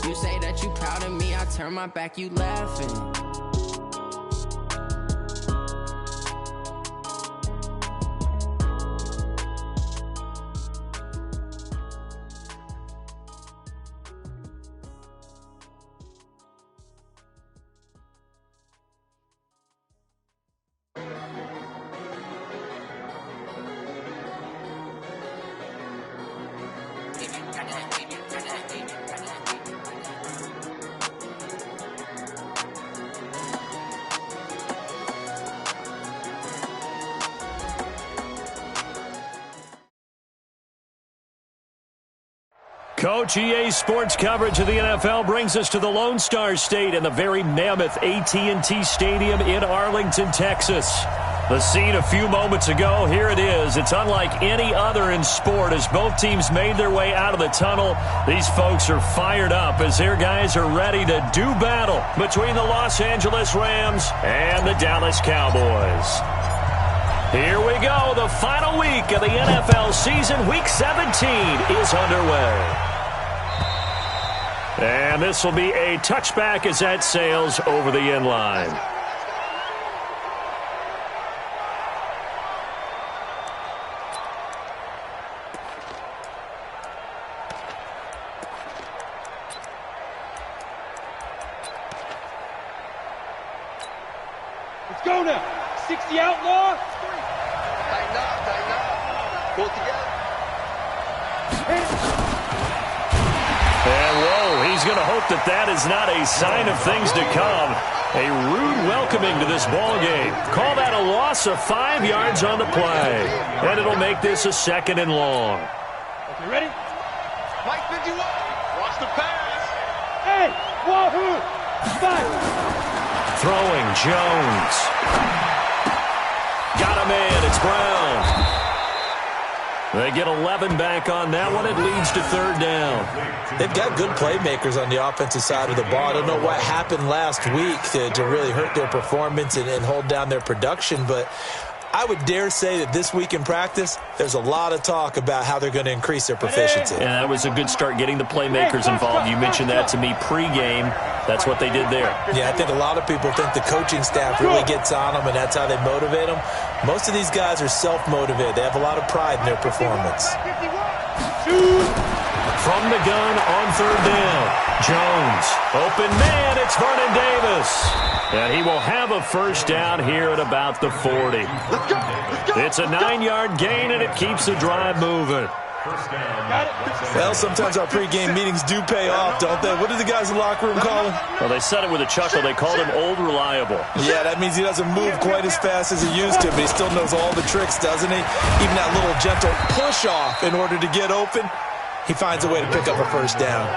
You say that you proud of me, I turn my back, you laughing. Coach, EA Sports coverage of the NFL brings us to the Lone Star State and the very mammoth AT&T Stadium in Arlington, Texas. The scene a few moments ago, here it is. It's unlike any other in sport as both teams made their way out of the tunnel. These folks are fired up as their guys are ready to do battle between the Los Angeles Rams and the Dallas Cowboys. Here we go. The final week of the NFL season, Week 17, is underway. And this will be a touchback as that sails over the end line. Let's go now. 60 outlaw. Tighten up. Pull it together. And whoa, he's going to hope that that is not a sign of things to come. A rude welcoming to this ball game. Call that a loss of 5 yards on the play. And it'll make this a 2nd and long. Okay, ready? Mike 51. Watch the pass. Hey, wahoo! Fight. Throwing Jones. Got him in. It's Brown. They get 11 back on that one. It leads to 3rd down. They've got good playmakers on the offensive side of the ball. I don't know what happened last week to really hurt their performance and hold down their production, but I would dare say that this week in practice, there's a lot of talk about how they're going to increase their proficiency. And that was a good start getting the playmakers involved. You mentioned that to me pregame. That's what they did there. Yeah, I think a lot of people think the coaching staff really gets on them, and that's how they motivate them. Most of these guys are self-motivated. They have a lot of pride in their performance. From the gun on 3rd down. Jones. Open man. It's Vernon Davis. And he will have a 1st down here at about the 40. It's a 9-yard gain, and it keeps the drive moving. Well, sometimes our pregame meetings do pay off, don't they? What do the guys in the locker room call him? Well, they said it with a chuckle. They called him Old Reliable. Yeah, that means he doesn't move quite as fast as he used to, but he still knows all the tricks, doesn't he? Even that little gentle push-off in order to get open, he finds a way to pick up a 1st down.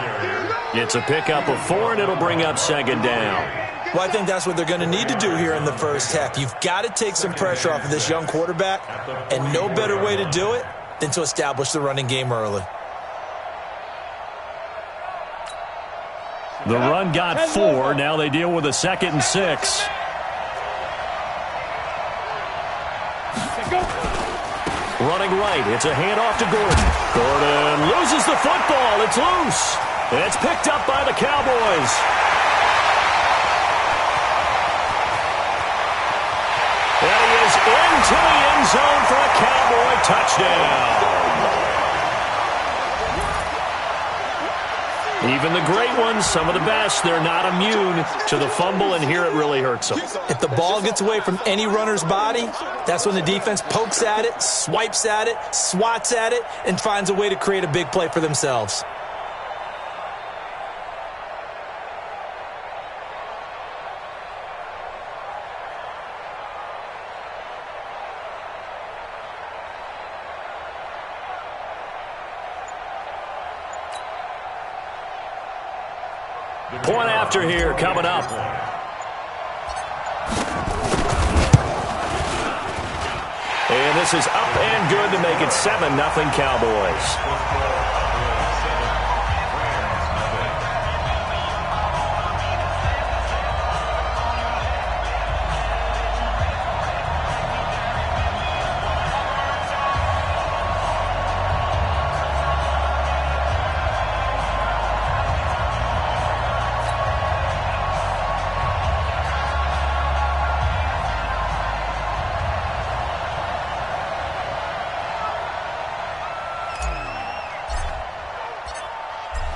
It's a pickup of 4, and it'll bring up 2nd down. Well, I think that's what they're going to need to do here in the first half. You've got to take some pressure off of this young quarterback, and no better way to do it than to establish the running game early. The run got 4. Now they deal with a 2nd and 6. Running right. It's a handoff to Gordon. Gordon loses the football. It's loose. And it's picked up by the Cowboys. And he is into the end zone for a Cowboy touchdown. Even the great ones, some of the best, they're not immune to the fumble, and here it really hurts them. If the ball gets away from any runner's body, that's when the defense pokes at it, swipes at it, swats at it, and finds a way to create a big play for themselves. Point after here coming up. And this is up and good to make it 7-0 Cowboys.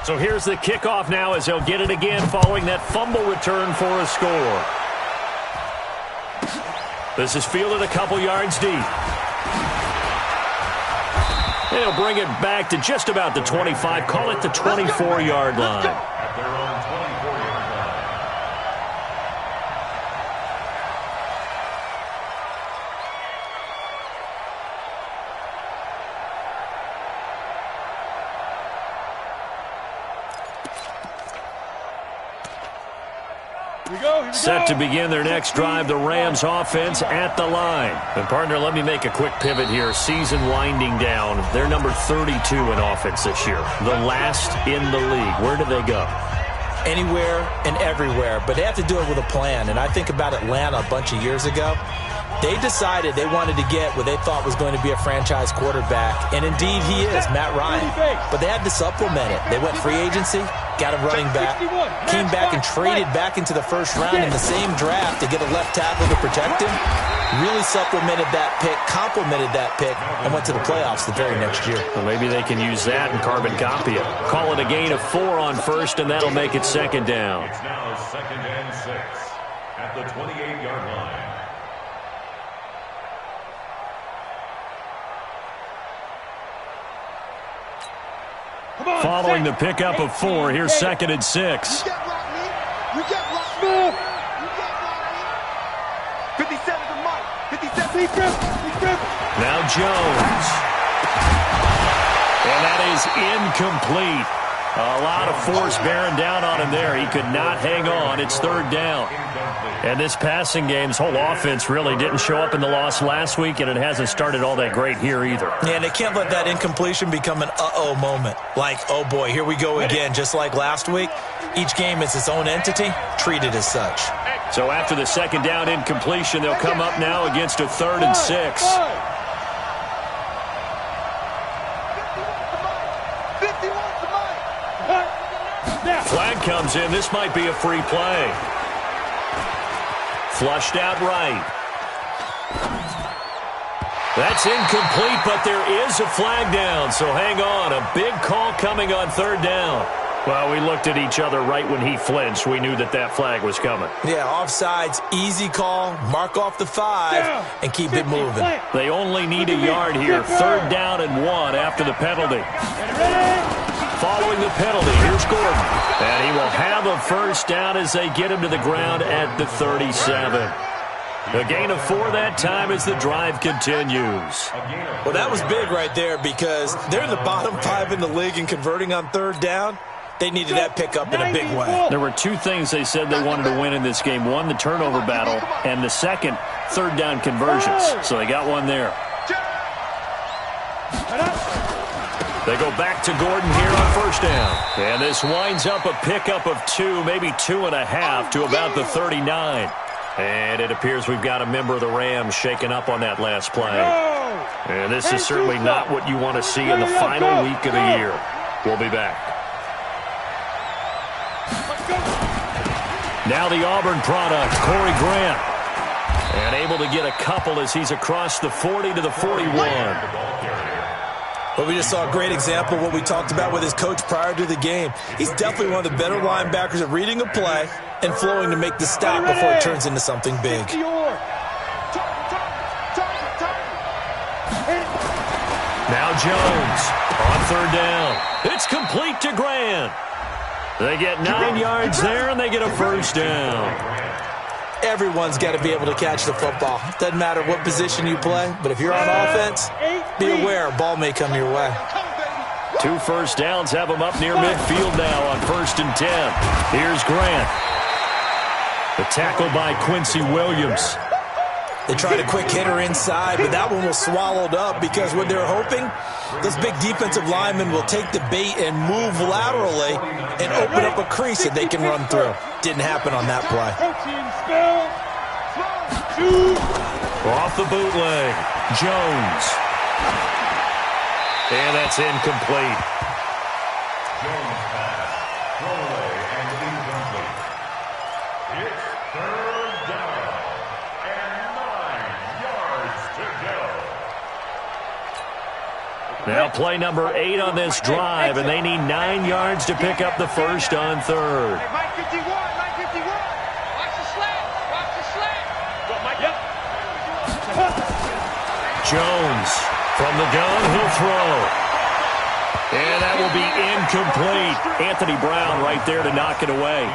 So here's the kickoff now as they'll get it again following that fumble return for a score. This is fielded a couple yards deep. They'll bring it back to just about the 25. Call it the 24-yard line. Set to begin their next drive, the Rams offense at the line. And partner, let me make a quick pivot here. Season winding down. They're number 32 in offense this year. The last in the league. Where do they go? Anywhere and everywhere, but they have to do it with a plan. And I think about Atlanta a bunch of years ago. They decided they wanted to get what they thought was going to be a franchise quarterback, and indeed he is, Matt Ryan. But they had to supplement it. They went free agency, got a running back, came back and traded back into the first round in the same draft to get a left tackle to protect him. Really supplemented that pick, complemented that pick, and went to the playoffs the very next year. Well, maybe they can use that and carbon copy it. Call it a gain of 4 on first, and that'll make it second down. It's now 2nd and 6 at the 28-yard line. Following the pickup of 4, here's 2nd and 6. You get Rodney. You get Rodney. You get Rodney. 57 to Mike. 57. Now Jones. And that is incomplete. A lot of force bearing down on him there. He could not hang on. It's 3rd down. And this passing game's whole offense really didn't show up in the loss last week, and it hasn't started all that great here either. Yeah, and they can't let that incompletion become an uh-oh moment. Like, oh boy, here we go again, just like last week. Each game is its own entity, treated as such. So after the 2nd down incompletion, they'll come up now against a 3rd and 6. Flag comes in. This might be a free play. Flushed out right. That's incomplete, but there is a flag down, so hang on. A big call coming on 3rd down. Well, we looked at each other right when he flinched. We knew that that flag was coming. Yeah, offsides, easy call, mark off the 5, and keep it moving. They only need a yard here. 3rd down and 1 after the penalty. Following the penalty, here's Gordon. And he will have a 1st down as they get him to the ground at the 37. A gain of 4 that time as the drive continues. Well, that was big right there because they're in the bottom 5 in the league in converting on 3rd down. They needed that pickup in a big way. There were 2 things they said they wanted to win in this game. 1, the turnover battle, and the second, 3rd down conversions. So they got one there. They go back to Gordon here on 1st down. And this winds up a pickup of 2, maybe 2.5 to about the 39. And it appears we've got a member of the Rams shaken up on that last play. And this is certainly not what you want to see in the final week of the year. We'll be back. Now the Auburn product, Corey Grant. And able to get a couple as he's across the 40 to the 41. But we just saw a great example of what we talked about with his coach prior to the game. He's definitely one of the better linebackers at reading a play and flowing to make the stop before it turns into something big. Now Jones on 3rd down. It's complete to Grant. They get 9 yards there, and they get a 1st down. Everyone's got to be able to catch the football. Doesn't matter what position you play, but if you're on offense, be aware a ball may come your way. 2 1st downs have them up near midfield now on 1st and 10. Here's Grant. The tackle by Quincy Williams. They tried a quick hitter inside, but that one was swallowed up because what they're hoping, those big defensive linemen will take the bait and move laterally and open up a crease that they can run through. Didn't happen on that play. Off the bootleg, Jones. And that's incomplete. Jones pass, throwaway, and incomplete. It's 3rd down, and 9 yards to go. Now play number 8 on this drive, and they need 9 yards to pick up the first on third. Hey, Mike 51, Mike 51. Watch the slant. Watch the slant. Go, Mike. Yep. Jones from the gun, he'll throw. And that will be incomplete. Anthony Brown right there to knock it away.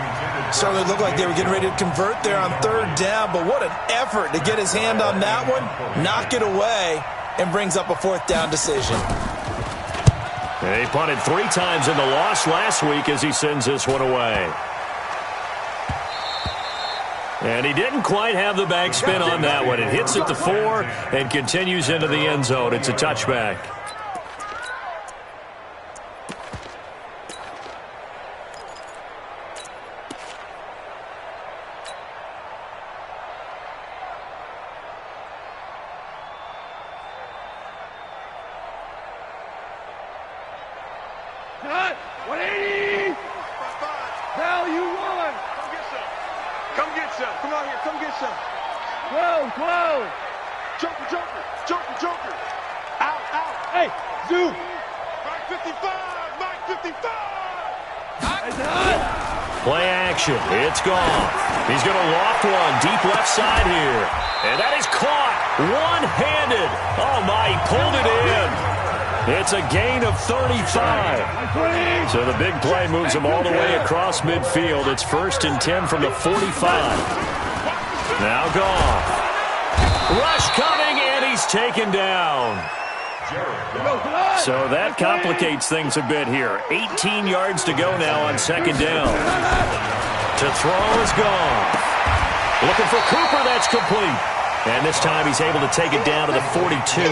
Certainly looked like they were getting ready to convert there on third down, but what an effort to get his hand on that one, knock it away, and brings up a fourth down decision. He punted 3 times in the loss last week as he sends this one away. And he didn't quite have the backspin on that one. It hits at the 4 and continues into the end zone. It's a touchback. Cut. 180. Now you won. Come get some. Come on here. Come get some. Whoa. Joker, Joker, Joker, Joker. Out, out. Hey, zoom. Mike 55, Mike 55. Play action. It's gone. He's going to loft one deep left side here. And that is caught one-handed. Oh, my, he pulled it in. It's a gain of 35. So the big play moves him all the way across midfield. It's 1st and 10 from the 45. Now gone. Rush coming, and he's taken down. So that complicates things a bit here. 18 yards to go now on 2nd down. To throw is gone. Looking for Cooper, that's complete. And this time he's able to take it down to the 42.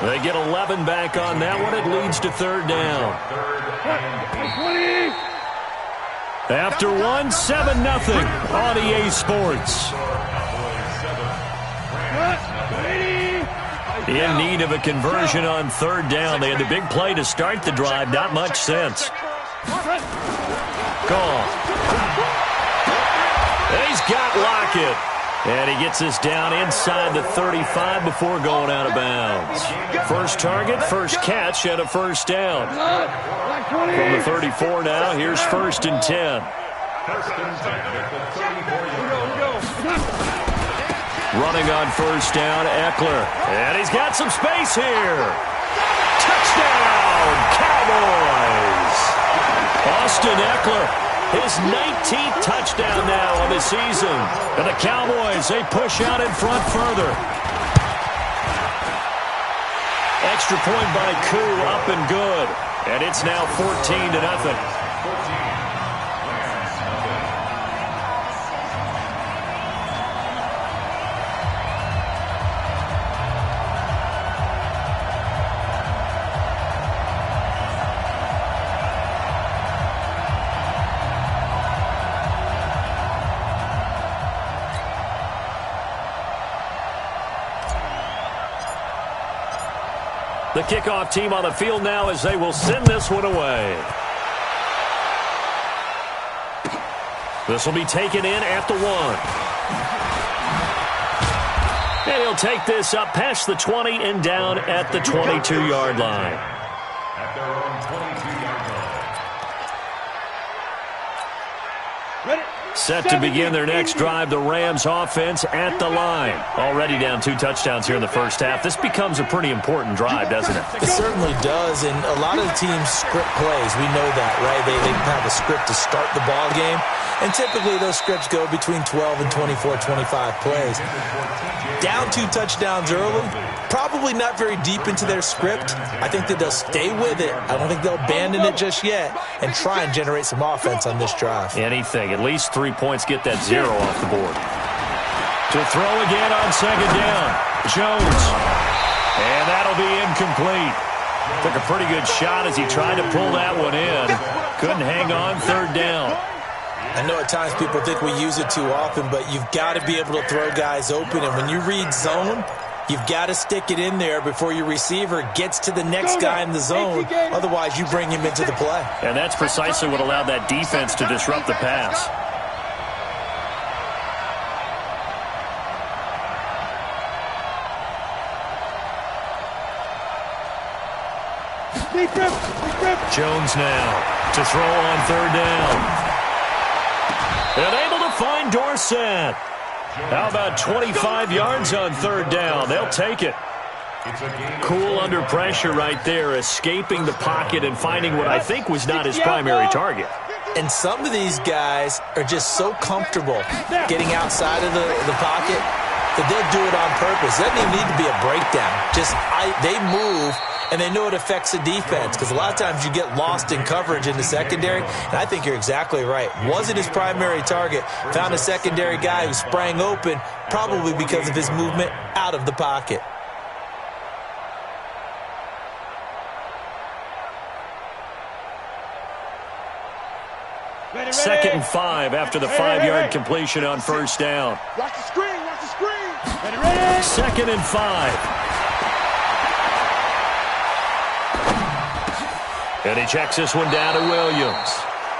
They get 11 back on that one. It leads to 3rd down. After 1, 7-0 on EA Sports. In need of a conversion on 3rd down. They had the big play to start the drive. Not much sense. Gone. He's got Lockett. And he gets this down inside the 35 before going out of bounds. First target, first catch, and a 1st down. From the 34 now, here's 1st and 10. Running on 1st down, Eckler. And he's got some space here. Touchdown, Cowboys! Austin Eckler, his 19th touchdown now of the season. And the Cowboys, they push out in front further. Extra point by Koo, up and good. And it's now 14-0. The kickoff team on the field now as they will send this one away. This will be taken in at the 1. And he'll take this up past the 20 and down at the 22-yard line. At their own 22-yard line. Ready. Set to begin their next drive, the Rams offense at the line. Already down 2 touchdowns here in the first half. This becomes a pretty important drive, doesn't it? It certainly does, and a lot of the teams script plays. We know that, right? They have a script to start the ball game, and typically those scripts go between 12 and 24, 25 plays. Down 2 touchdowns early, probably not very deep into their script. I think that they'll stay with it. I don't think they'll abandon it just yet and try and generate some offense on this drive. Anything. At least 3 points, get that 0 off the board. To throw again on 2nd down. Jones. And that'll be incomplete. Took a pretty good shot as he tried to pull that one in. Couldn't hang on 3rd down. I know at times people think we use it too often, but you've got to be able to throw guys open. And when you read zone, you've got to stick it in there before your receiver gets to the next guy in the zone. Otherwise, you bring him into the play. And that's precisely what allowed that defense to disrupt the pass. Jones now to throw on third down. And able to find Dorsett. How about 25 yards on third down? They'll take it. Cool under pressure right there, escaping the pocket and finding what I think was not his primary target. And some of these guys are just so comfortable getting outside of the pocket that they'll do it on purpose. It doesn't even need to be a breakdown. They move, and they know it affects the defense, because a lot of times you get lost in coverage in the secondary, and I think you're exactly right. Wasn't his primary target. Found a secondary guy who sprang open, probably because of his movement out of the pocket. Second and 5 after the 5-yard completion on first down. Watch the screen, watch the screen. Second and 5. And he checks this one down to Williams.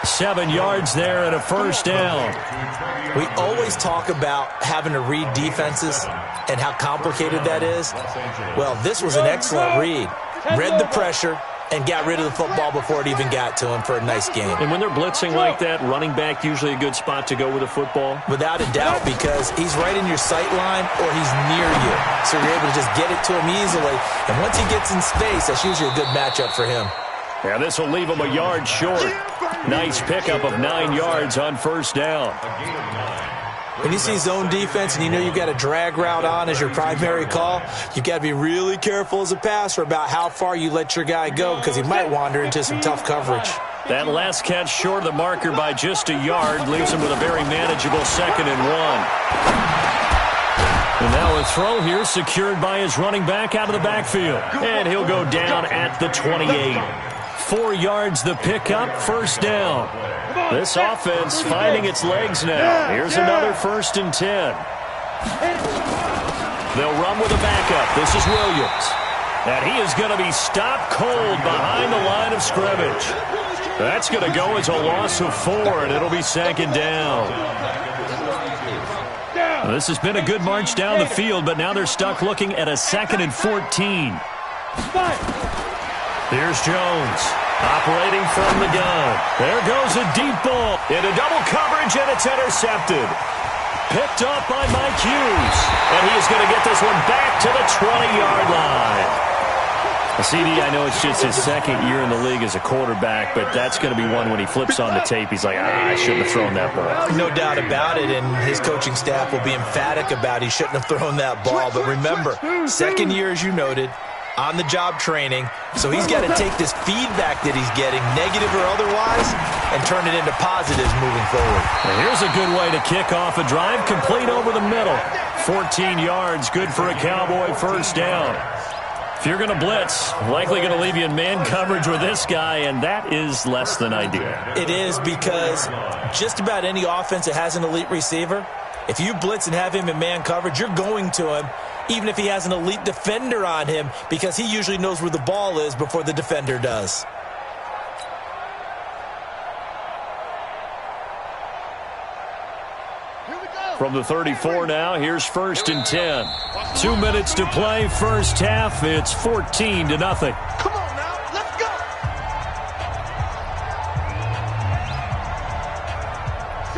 7 yards there and a first down. We always talk about having to read defenses and how complicated that is. Well, this was an excellent read. Read the pressure and got rid of the football before it even got to him for a nice game. And when they're blitzing like that, running back usually a good spot to go with a football? Without a doubt, because he's right in your sight line or he's near you. So you're able to just get it to him easily. And once he gets in space, that's usually a good matchup for him. Yeah, this will leave him a yard short. Nice pickup of 9 yards on first down. When you see zone defense and you know you've got a drag route on as your primary call, you've got to be really careful as a passer about how far you let your guy go, because he might wander into some tough coverage. That last catch short of the marker by just a yard leaves him with a very manageable 2nd and 1. And now a throw here secured by his running back out of the backfield. And he'll go down at the 28. 4 yards the pickup, first down. This offense finding its legs now. Here's another 1st and 10. They'll run with a backup. This is Williams. And he is going to be stopped cold behind the line of scrimmage. That's going to go as a loss of 4, and it'll be 2nd down. This has been a good march down the field, but now they're stuck looking at a 2nd and 14. Here's Jones, operating from the gun. There goes a deep ball into double coverage, and it's intercepted. Picked up by Mike Hughes, and he is going to get this one back to the 20-yard line. CD, I know it's just his 2nd year in the league as a quarterback, but that's going to be one when he flips on the tape, he's like, I shouldn't have thrown that ball. No doubt about it, and his coaching staff will be emphatic about he shouldn't have thrown that ball. But remember, 2nd year, as you noted, on-the-job training, so he's got to take this feedback that he's getting, negative or otherwise, and turn it into positives moving forward. And here's a good way to kick off a drive, complete over the middle. 14 yards, good for a Cowboy first down. If you're going to blitz, likely going to leave you in man coverage with this guy, and that is less than ideal. It is, because just about any offense that has an elite receiver, if you blitz and have him in man coverage, you're going to him, even if he has an elite defender on him, because he usually knows where the ball is before the defender does. From the 34 now, here's 1st and 10. 2 minutes to play, first half. It's 14-0. Come on now, let's go.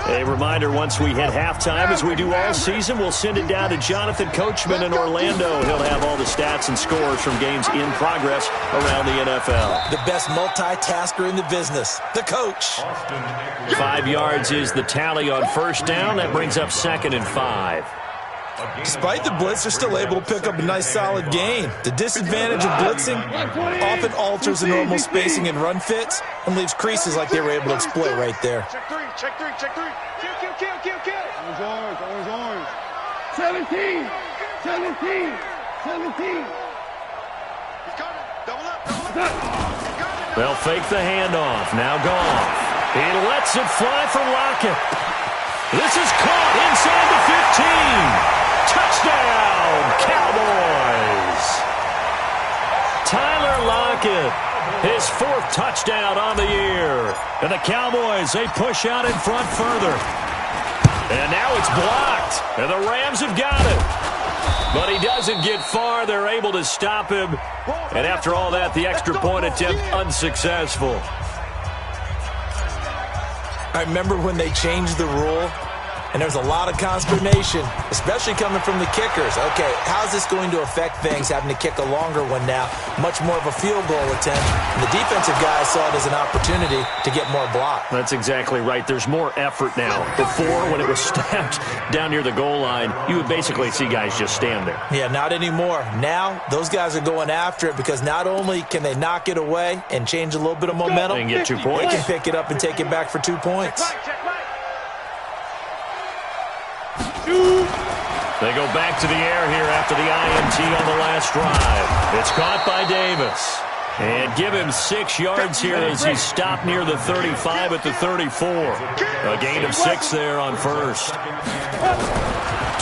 A reminder, once we hit halftime, as we do all season, we'll send it down to Jonathan Coachman in Orlando. He'll have all the stats and scores from games in progress around the NFL. The best multitasker in the business, the coach. 5 yards is the tally on first down. That brings up 2nd and 5. Despite the blitz, they're still able to pick up a nice, solid gain. The disadvantage of blitzing often alters the normal spacing and run fits and leaves creases like they were able to exploit right there. Check three, check three, check three. Kill. Orange. 17. He's coming. Double up. They'll fake the handoff. Now Goff. He lets it fly for Lockett. This is caught inside the 15. Touchdown, Cowboys. Tyler Lockett, his 4th touchdown on the year. And the Cowboys, they push out in front further. And now it's blocked, and the Rams have got it. But he doesn't get far. They're able to stop him. And after all that, the extra point attempt unsuccessful. I remember when they changed the rule, and there was a lot of consternation, especially coming from the kickers. Okay, how's this going to affect things, having to kick a longer one now, much more of a field goal attempt? And the defensive guys saw it as an opportunity to get more block. That's exactly right. There's more effort now. Before, when it was stacked down near the goal line, you would basically see guys just stand there. Yeah, not anymore. Now, those guys are going after it because not only can they knock it away and change a little bit of momentum, and get 2 points. They can pick it up and take it back for 2 points. They go back to the air here after the INT on the last drive. It's caught by Davis. And give him 6 yards here as he stopped near the 35 at the 34. A gain of 6 there on first.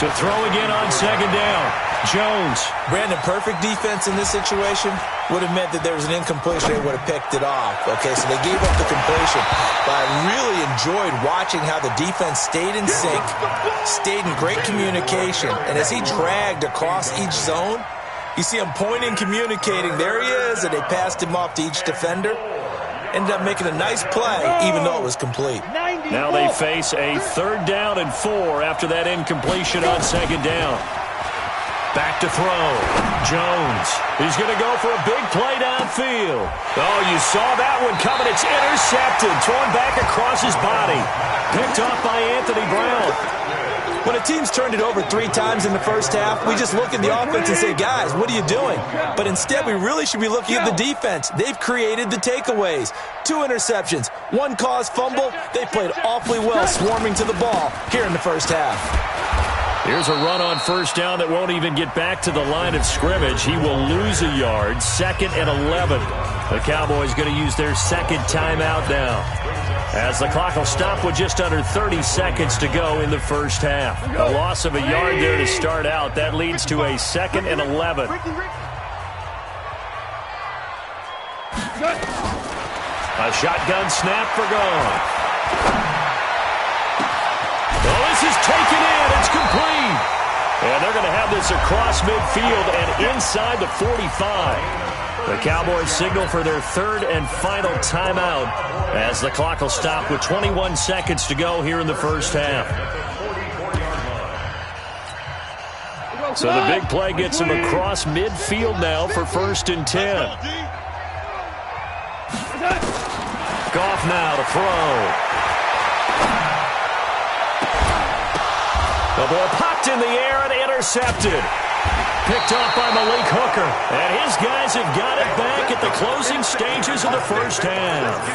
To throw again on second down. Jones. Brandon, perfect defense in this situation would have meant that there was an incompletion. They would have picked it off. Okay, so they gave up the completion. But I really enjoyed watching how the defense stayed in sync, stayed in great communication. And as he dragged across each zone, you see him pointing, communicating. There he is, and they passed him off to each defender. Ended up making a nice play, even though it was complete. Now they face a 3rd down and 4 after that incompletion on second down. Back to throw. Jones. He's going to go for a big play downfield. Oh, you saw that one coming. It's intercepted. Thrown back across his body. Picked off by Anthony Brown. When a team's turned it over 3 times in the first half, we just look at the offense and say, guys, what are you doing? But instead, we really should be looking at the defense. They've created the takeaways. 2 interceptions, 1 caused fumble. They played awfully well swarming to the ball here in the first half. Here's a run on first down that won't even get back to the line of scrimmage. He will lose a yard. 2nd and 11. The Cowboys going to use their 2nd timeout now, as the clock will stop with just under 30 seconds to go in the first half. A loss of a yard there to start out. That leads to a 2nd and 11. A shotgun snap for gone. Oh, this is taken in. It's complete. And they're going to have this across midfield and inside the 45. The Cowboys signal for their 3rd and final timeout as the clock will stop with 21 seconds to go here in the first half. So the big play gets him across midfield now for 1st and 10. Goff now to throw. The ball popped in the air and intercepted. Picked off by Malik Hooker. And his guys have got it back at the closing stages of the first half.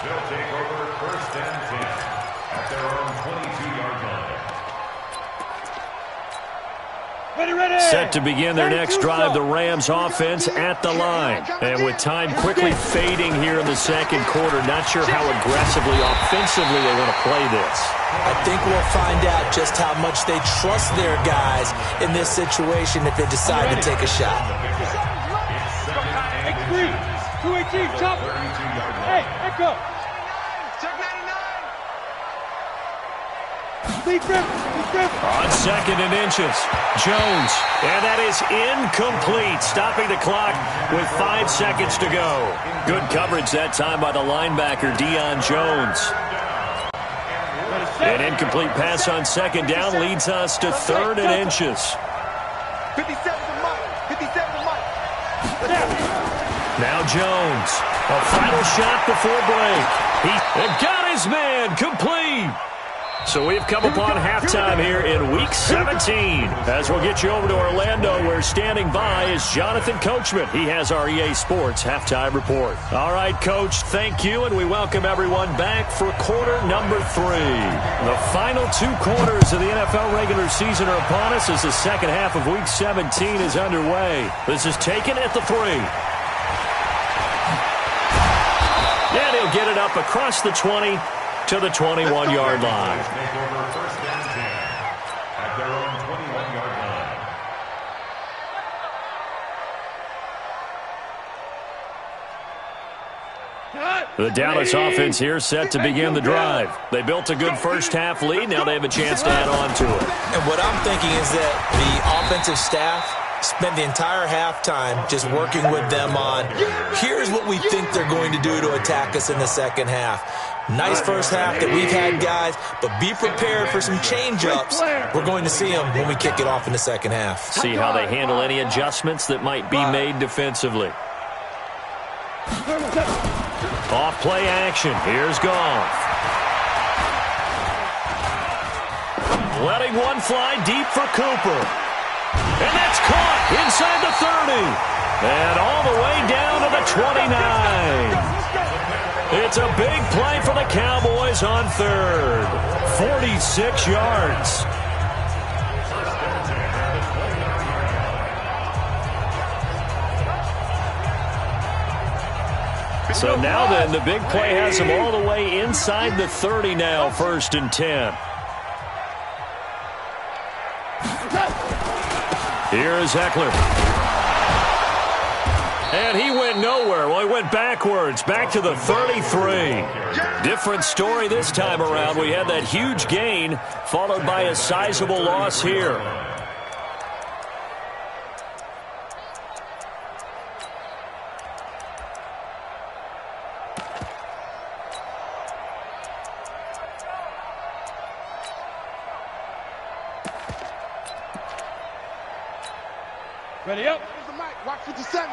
They'll take over 1st and 10 at their own 22-yard line. Ready. Set to begin their next drive, the Rams offense at the line. And with time quickly fading here in the 2nd quarter, not sure how aggressively, offensively they want to play this. I think we'll find out just how much they trust their guys in this situation if they decide to take a shot. X3, 218, chopper. Hey, echo. Check 99. Big grip. On 2nd and inches, Jones. And that is incomplete, stopping the clock with 5 seconds to go. Good coverage that time by the linebacker, Deion Jones. An incomplete pass on 2nd down leads us to 3rd and inches. 57 to Mike. 57 to Mike. Now Jones. A final shot before break. He got his man complete. So we've come upon halftime here in Week 17. As we'll get you over to Orlando, where standing by is Jonathan Coachman. He has our EA Sports halftime report. All right, Coach, thank you, and we welcome everyone back for quarter number 3. The final 2 quarters of the NFL regular season are upon us as the second half of Week 17 is underway. This is taken at the 3. And he'll get it up across the 20 to the 21-yard line. Take over 1st and 10 at their own 21-yard line. The Dallas offense here set to begin the drive. They built a good first-half lead. Now they have a chance to add on to it. And what I'm thinking is that the offensive staff spent the entire halftime just working with them on, here's what we think they're going to do to attack us in the second half. Nice first half that we've had, guys, but be prepared for some change-ups. We're going to see them when we kick it off in the second half. See how they handle any adjustments that might be made defensively. Off-play action. Here's Goff. Letting one fly deep for Cooper. And that's caught inside the 30. And all the way down to the 29. It's a big play for the Cowboys on third. 46 yards. So now then, the big play has them all the way inside the 30 now, 1st and 10. Here's Eckler. And he went nowhere. Well, he went backwards, back to the 33. Different story this time around. We had that huge gain, followed by a sizable loss here. Ready up. Here's the mic. Watch 57.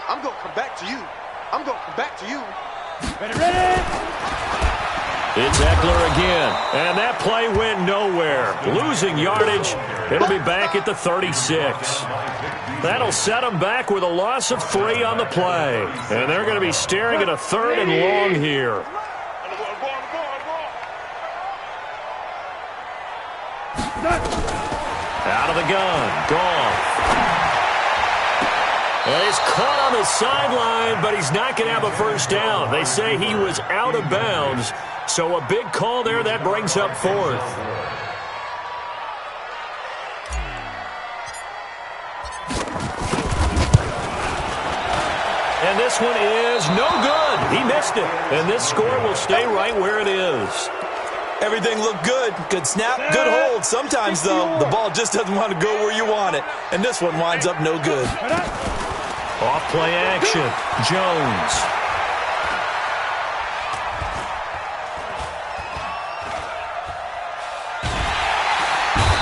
I'm going to come back to you. I'm going to come back to you. Ready, ready. It's Eckler again. And that play went nowhere. Losing yardage. It'll be back at the 36. That'll set them back with a loss of 3 on the play. And they're going to be staring at a 3rd and long here. Out of the gun. Goff. Well, he's caught on the sideline, but he's not going to have a first down. They say he was out of bounds, so a big call there. That brings up 4th. And this one is no good. He missed it, and this score will stay right where it is. Everything looked good. Good snap, good hold. Sometimes, though, the ball just doesn't want to go where you want it, and this one winds up no good. Off-play action. Jones.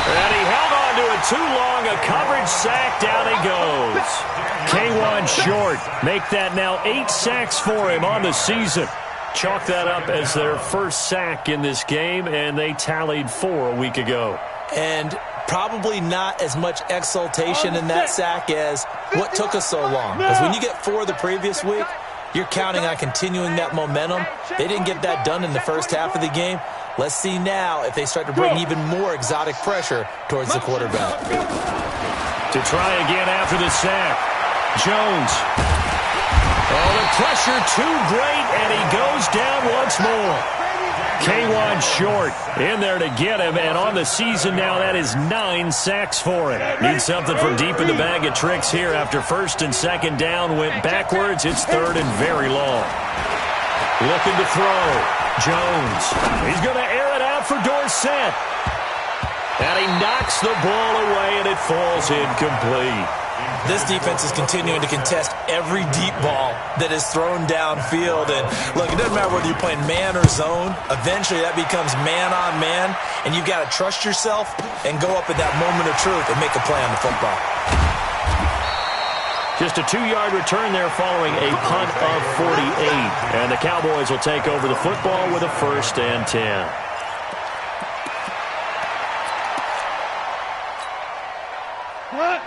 And he held on to it too long. A coverage sack. Down he goes. K1 short. Make that now 8 sacks for him on the season. Chalk that up as their first sack in this game, and they tallied 4 a week ago. And probably not as much exultation in that sack as what took us so long. Because when you get 4 the previous week, you're counting on continuing that momentum. They didn't get that done in the first half of the game. Let's see now if they start to bring even more exotic pressure towards the quarterback. To try again after the sack. Jones. Oh, the pressure too great, and he goes down once more. K1 short in there to get him, and on the season now, that is 9 sacks for him. Needs something for deep in the bag of tricks here after 1st and 2nd down went backwards. It's 3rd and very long. Looking to throw. Jones. He's going to air it out for Dorsett. And he knocks the ball away, and it falls incomplete. This defense is continuing to contest every deep ball that is thrown downfield. And, look, it doesn't matter whether you're playing man or zone. Eventually, that becomes man-on-man, and you've got to trust yourself and go up at that moment of truth and make a play on the football. Just a 2-yard return there following a punt of 48. And the Cowboys will take over the football with a 1st and 10.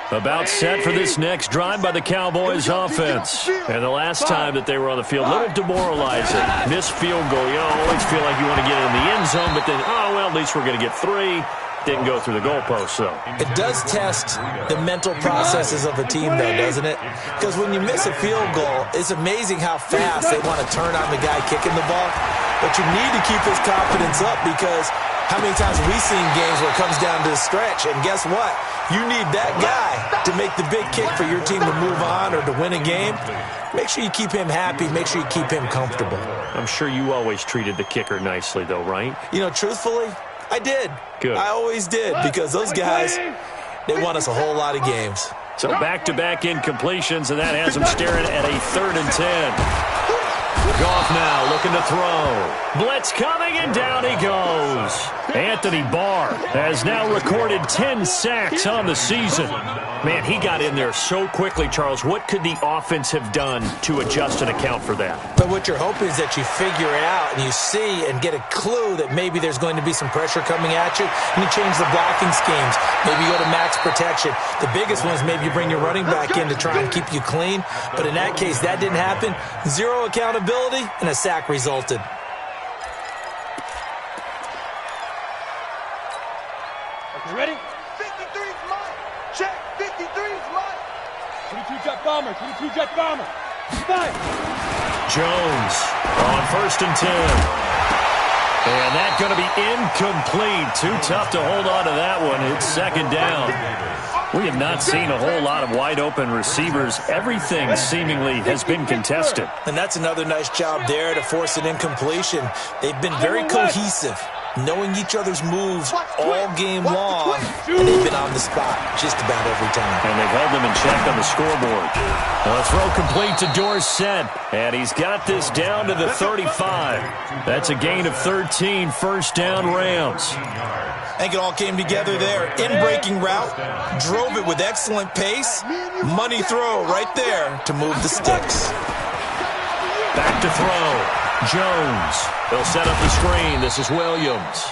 About set for this next drive by the Cowboys offense. And the last time that they were on the field, a little demoralizing. Missed field goal. You always feel like you want to get in the end zone, but then, oh, well, at least we're going to get 3. Didn't go through the goalpost, though. It does test the mental processes of a team, though, doesn't it? Because when you miss a field goal, it's amazing how fast they want to turn on the guy kicking the ball. But you need to keep his confidence up because How many times have we seen games where it comes down to the stretch? And guess what? You need that guy to make the big kick for your team to move on or to win a game. Make sure you keep him happy. Make sure you keep him comfortable. I'm sure you always treated the kicker nicely, though, right? You know, truthfully, I did. Good. I always did, because those guys, they won us a whole lot of games. So back-to-back incompletions, and that has him staring at a 3rd and 10. Goff now looking to throw. Blitz coming, and down he goes. Anthony Barr has now recorded 10 sacks on the season. Man, he got in there so quickly, Charles. What could the offense have done to adjust and account for that? But what you're hoping is that you figure it out and you see and get a clue that maybe there's going to be some pressure coming at you, and you change the blocking schemes. Maybe you go to max protection. The biggest one is maybe you bring your running back in to try and keep you clean. But in that case, that didn't happen. Zero accountability, and a sack resulted. Okay, ready? 53's mine. Check. 53's mine. 22 jet bomber. 22 jet bomber. Fine. Jones on 1st and 10. And that's going to be incomplete. Too tough to hold on to that one. It's 2nd down. We have not seen a whole lot of wide-open receivers. Everything seemingly has been contested. And that's another nice job there to force an incompletion. They've been very cohesive, knowing each other's moves all game long, and they've been on the spot just about every time. And they've held them in check on the scoreboard. A throw complete to Dorsett, and he's got this down to the 35. That's a gain of 13, 1st down Rams. I think it all came together there. In-breaking route, drove it with excellent pace. Money throw right there to move the sticks. Back to throw. Jones. They'll set up the screen. This is Williams.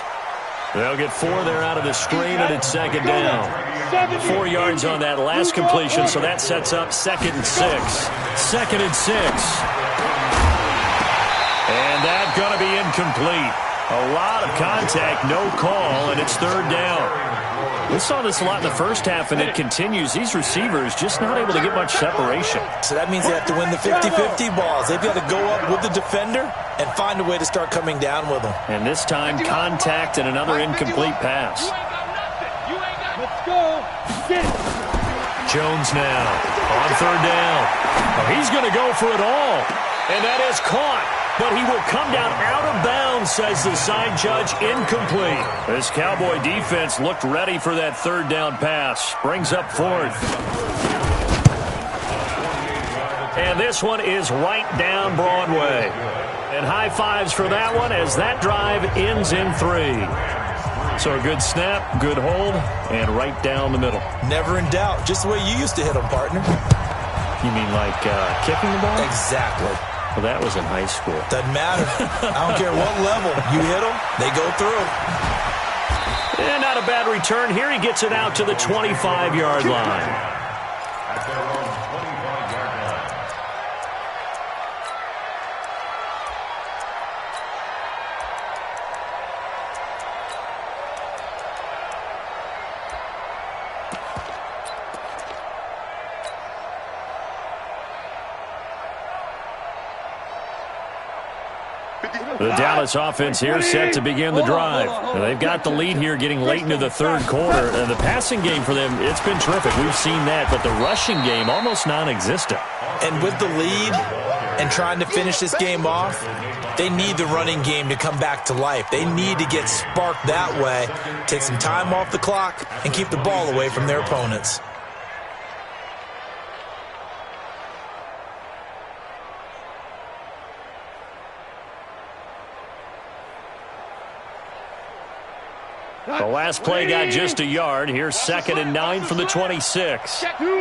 They'll get 4 there out of the screen, and it's 2nd down. 4 yards on that last completion, so that sets up 2nd and 6. 2nd and 6. And that's going to be incomplete. A lot of contact, no call, and it's 3rd down. We saw this a lot in the first half, and it continues. These receivers just not able to get much separation. So that means they have to win the 50-50 balls. They've got to go up with the defender and find a way to start coming down with them. And this time, contact and another incomplete pass. Let's go. Get it. Jones now on 3rd down. Oh, he's going to go for it all, and that is caught. But he will come down out of bounds, says the side judge. Incomplete. This Cowboy defense looked ready for that 3rd down pass. Brings up 4th. And this one is right down Broadway. And high fives for that one as that drive ends in 3. So a good snap, good hold, and right down the middle. Never in doubt. Just the way you used to hit them, partner. You mean like kicking the ball? Exactly. Well, that was in high school. Doesn't matter. I don't care what level. You hit them, they go through. And not a bad return. Here he gets it out to the 25-yard line. At their own 25-yard line. The Dallas offense here set to begin the drive. And they've got the lead here getting late into the 3rd quarter. And the passing game for them, it's been terrific. We've seen that. But the rushing game, almost non-existent. And with the lead and trying to finish this game off, they need the running game to come back to life. They need to get sparked that way, take some time off the clock, and keep the ball away from their opponents. The last play got just a yard. Here's 2nd and 9 from the 26. Check 13.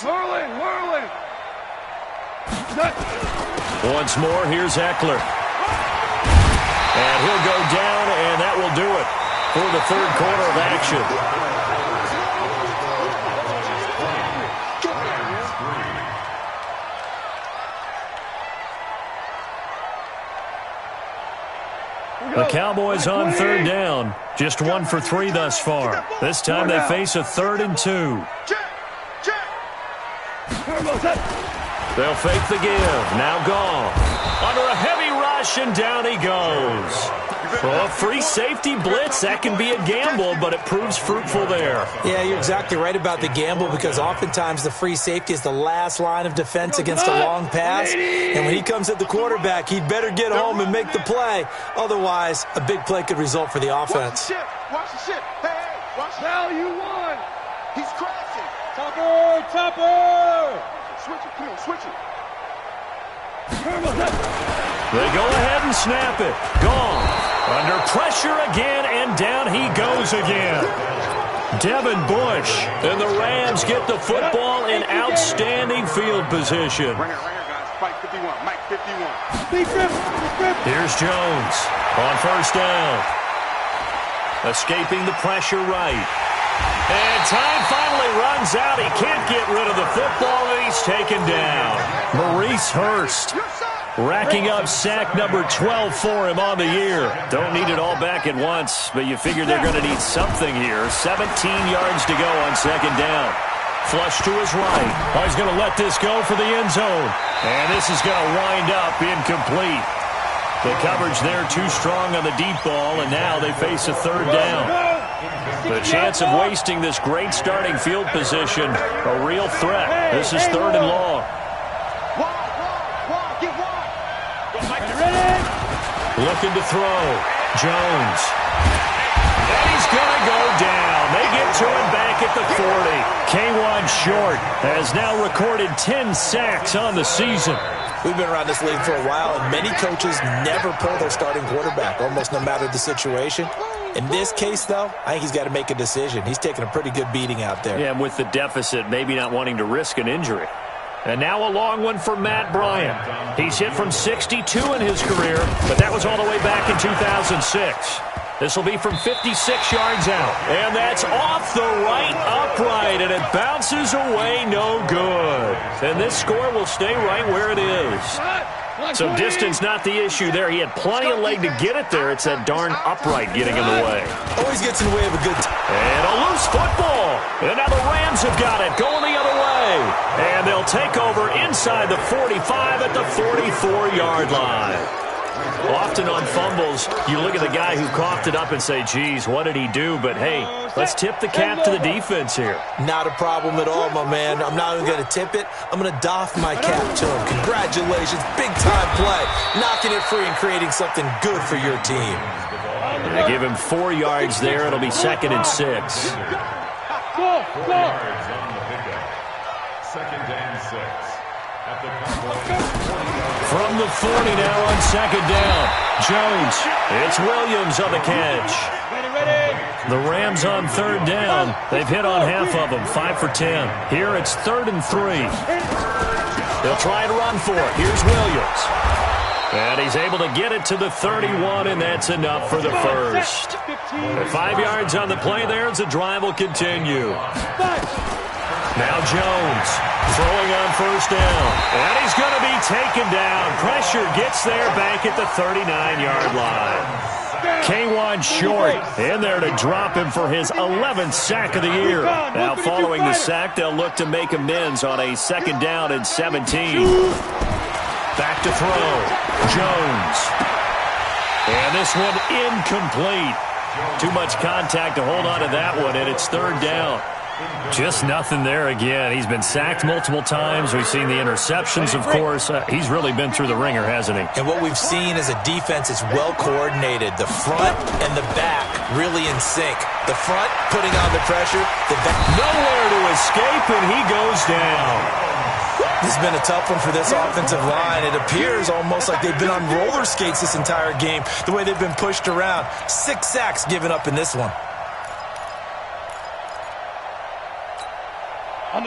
Whirling. Once more, here's Eckler. And he'll go down, and that will do it for the 3rd quarter of action. The Cowboys on 3rd down. Just 1 for 3 thus far. This time they face a 3rd and 2. They'll fake the give. Now gone. Under a heavy rush, and down he goes. Well, a free safety blitz, that can be a gamble, but it proves fruitful there. Yeah, you're exactly right about the gamble because oftentimes the free safety is the last line of defense against a long pass. And when he comes at the quarterback, he'd better get home and make the play. Otherwise, a big play could result for the offense. Watch the shit. Hey, watch now. You won. He's crashing. Topper. Switch it, Cleo. Switch it. They go ahead and snap it. Gone. Under pressure again, and down he goes again. Devin Bush. And the Rams get the football in outstanding field position. Right here, guys. Mike 51. Mike 51. Here's Jones on first down. Escaping the pressure right. And time finally runs out. He can't get rid of the football, and he's taken down. Maurice Hurst racking up sack number 12 for him on the year. Don't need it all back at once, but you figure they're going to need something here. 17 yards to go on second down. Flush to his right. Oh, he's going to let this go for the end zone. And this is going to wind up incomplete. The coverage there too strong on the deep ball, and now they face a third down. The chance of wasting this great starting field position, a real threat. This is third and long. Looking to throw. Jones. And he's going to go down. They get to him back at the 40. K1 Short has now recorded 10 sacks on the season. We've been around this league for a while, and many coaches never pull their starting quarterback, almost no matter the situation. In this case, though, I think he's got to make a decision. He's taking a pretty good beating out there. Yeah, and with the deficit, maybe not wanting to risk an injury. And now a long one for Matt Bryant. He's hit from 62 in his career, but that was all the way back in 2006. This will be from 56 yards out. And that's off the right upright, and it bounces away no good. And this score will stay right where it is. So distance not the issue there. He had plenty of leg to get it there. It's that darn upright getting in the way. Always gets in the way of a good And a loose football. And now the Rams have got it going the other way. And they'll take over inside the 45 at the 44-yard line. Often on fumbles, you look at the guy who coughed it up and say, geez, what did he do? But, hey, let's tip the cap to the defense here. Not a problem at all, my man. I'm not even going to tip it. I'm going to doff my cap to him. Congratulations. Big-time play. Knocking it free and creating something good for your team. They give him 4 yards there. It'll be 2nd and 6. Go. Second and 6. At the From the 40 now on second down. Jones. It's Williams on the catch. The Rams on third down. They've hit on half of them. 5 for 10. Here it's 3rd and 3. They'll try and run for it. Here's Williams. And he's able to get it to the 31, and that's enough for the first. At 5 yards on the play there as the drive will continue. Now Jones throwing on first down. And he's going to be taken down. Pressure gets there back at the 39-yard line. K1 Short in there to drop him for his 11th sack of the year. Now following the sack, they'll look to make amends on a 2nd down and 17. Back to throw. Jones. And this one incomplete. Too much contact to hold on to that one, and it's 3rd down. Just nothing there again. He's been sacked multiple times. We've seen the interceptions, of course. He's really been through the ringer, hasn't he? And what we've seen is a defense that's well coordinated. The front and the back really in sync. The front putting on the pressure. The back nowhere to escape, and he goes down. This has been a tough one for this offensive line. It appears almost like they've been on roller skates this entire game, the way they've been pushed around. 6 sacks given up in this one.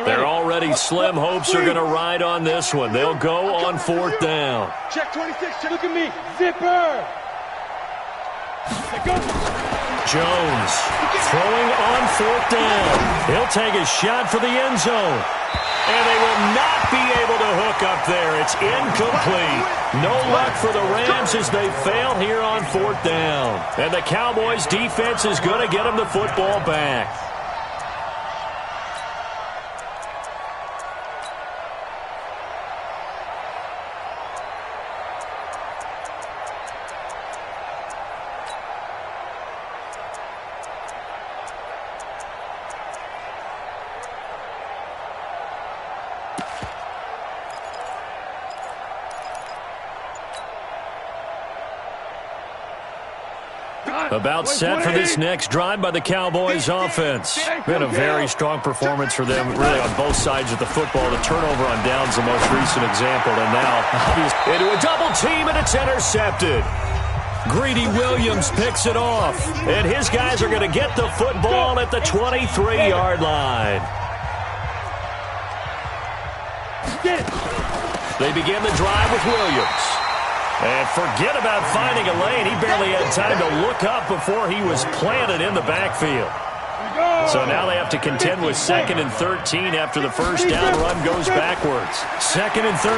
They're already slim hopes are going to ride on this one. They'll go on 4th down. Check 26. Look at me. Zipper. Jones throwing on 4th down. He'll take a shot for the end zone. And they will not be able to hook up there. It's incomplete. No luck for the Rams as they fail here on 4th down. And the Cowboys defense is going to get them the football back. About set for this next drive by the Cowboys offense. Been a very strong performance for them, really, on both sides of the football. The turnover on downs the most recent example, and now into a double team, and it's intercepted. Greedy Williams picks it off, and his guys are going to get the football at the 23-yard line. They begin the drive with Williams. And forget about finding a lane. He barely had time to look up before he was planted in the backfield. So now they have to contend with 2nd and 13 after the first down run goes backwards. 2nd and 13.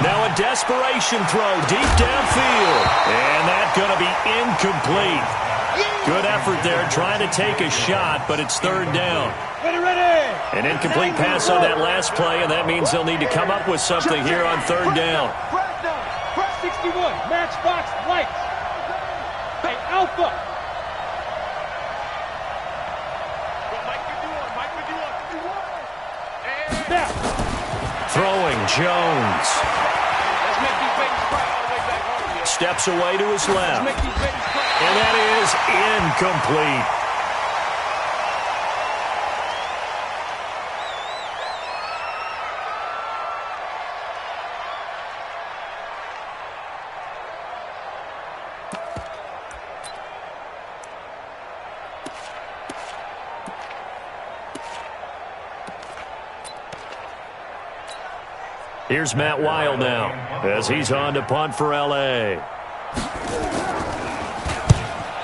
Now a desperation throw deep downfield. And that's going to be incomplete. Good effort there trying to take a shot, but it's 3rd down. An incomplete pass on that last play, and that means they'll need to come up with something here on 3rd down. 61, matchbox lights. Hey, Alpha. Throwing Jones. Steps away to his left. And that is incomplete. Here's Matt Weil now as he's on to punt for L.A.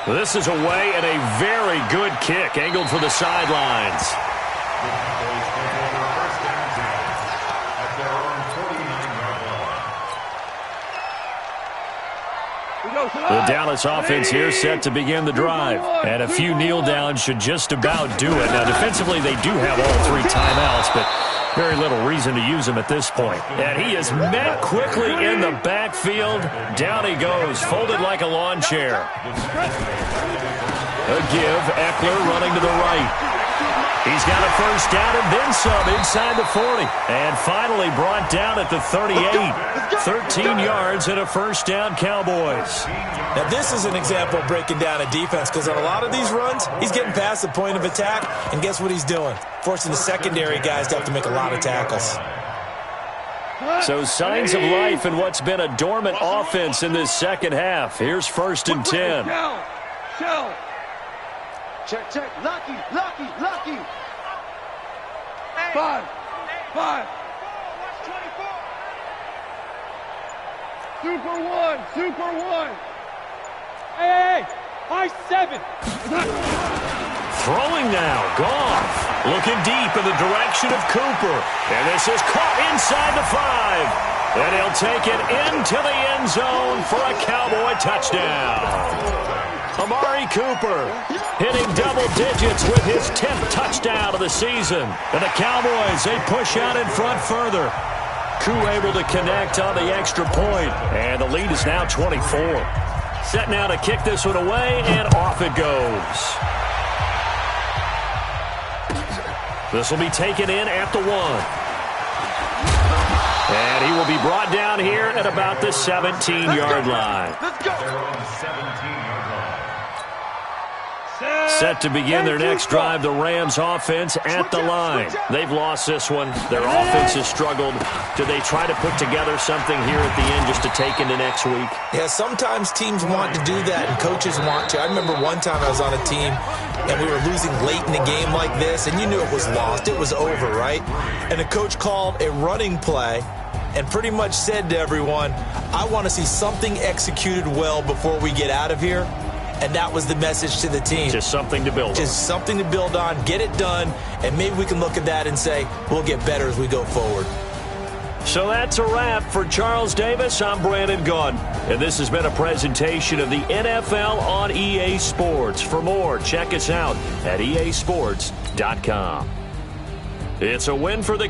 This is away and a very good kick angled for the sidelines. The Dallas offense here set to begin the drive. And a few kneel downs should just about do it. Now, defensively, they do have all 3 timeouts, but very little reason to use him at this point. And he is met quickly in the backfield. Down he goes, folded like a lawn chair. A give, Eckler running to the right. He's got a first down and then some inside the 40. And finally brought down at the 38. 13 yards and a first down, Cowboys. Now, this is an example of breaking down a defense, because on a lot of these runs, he's getting past the point of attack, and guess what he's doing? Forcing the secondary guys to have to make a lot of tackles. So signs of life in what's been a dormant offense in this second half. Here's 1st and 10. Check. Lucky. 5. Super one. Hey, high 7. Throwing now, Goff. Looking deep in the direction of Cooper. And this is caught inside the 5. And he'll take it into the end zone for a Cowboy touchdown. Amari Cooper hitting double digits with his 10th touchdown of the season. And the Cowboys, they push out in front further. Koo able to connect on the extra point. And the lead is now 24. Set now to kick this one away, and off it goes. This will be taken in at the 1. And he will be brought down here at about the 17-yard line. Let's go. Set to begin their next drive, the Rams offense at the line. They've lost this one. Their offense has struggled. Do they try to put together something here at the end just to take into next week? Yeah, sometimes teams want to do that and coaches want to. I remember one time I was on a team and we were losing late in a game like this, and you knew it was lost. It was over, right? And the coach called a running play and pretty much said to everyone, I want to see something executed well before we get out of here. And that was the message to the team. Just something to build on. Just something to build on, get it done, and maybe we can look at that and say, we'll get better as we go forward. So that's a wrap for Charles Davis. I'm Brandon Gaudin. And this has been a presentation of the NFL on EA Sports. For more, check us out at easports.com. It's a win for the